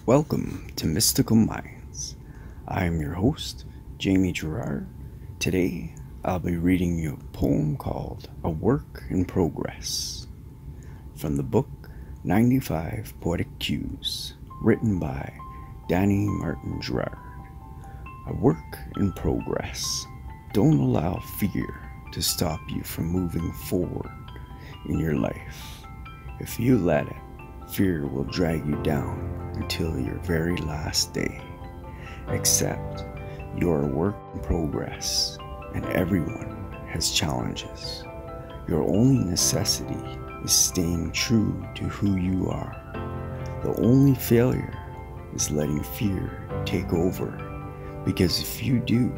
Welcome to Mystical Minds. I am your host, Jamie Gerard. Today, I'll be reading you a poem called A Work in Progress from the book 95 Poetic Cues, written by Danny Martin Gerard. A work in progress. Don't allow fear to stop you from moving forward in your life. If you let it, fear will drag you down until your very last day. Accept you're a work in progress, and everyone has challenges. Your only necessity is staying true to who you are. The only failure is letting fear take over, because if you do,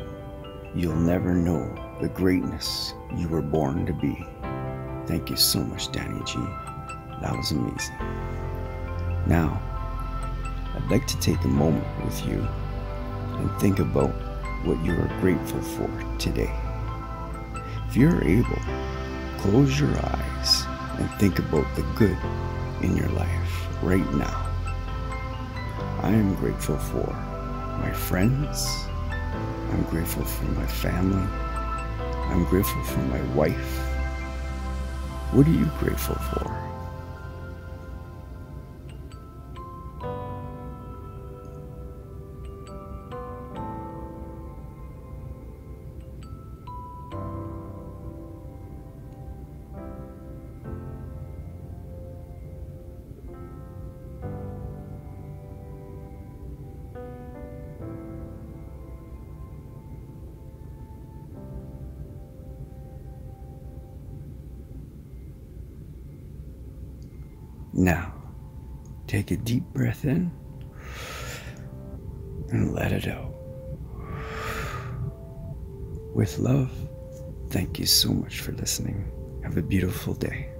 you'll never know the greatness you were born to be. Thank you so much, Danny G. That was amazing. Now, I'd like to take a moment with you and think about what you are grateful for today. If you're able, close your eyes and think about the good in your life right now. I am grateful for my friends. I'm grateful for my family. I'm grateful for my wife. What are you grateful for? Now, take a deep breath in and let it out. With love, thank you so much for listening. Have a beautiful day.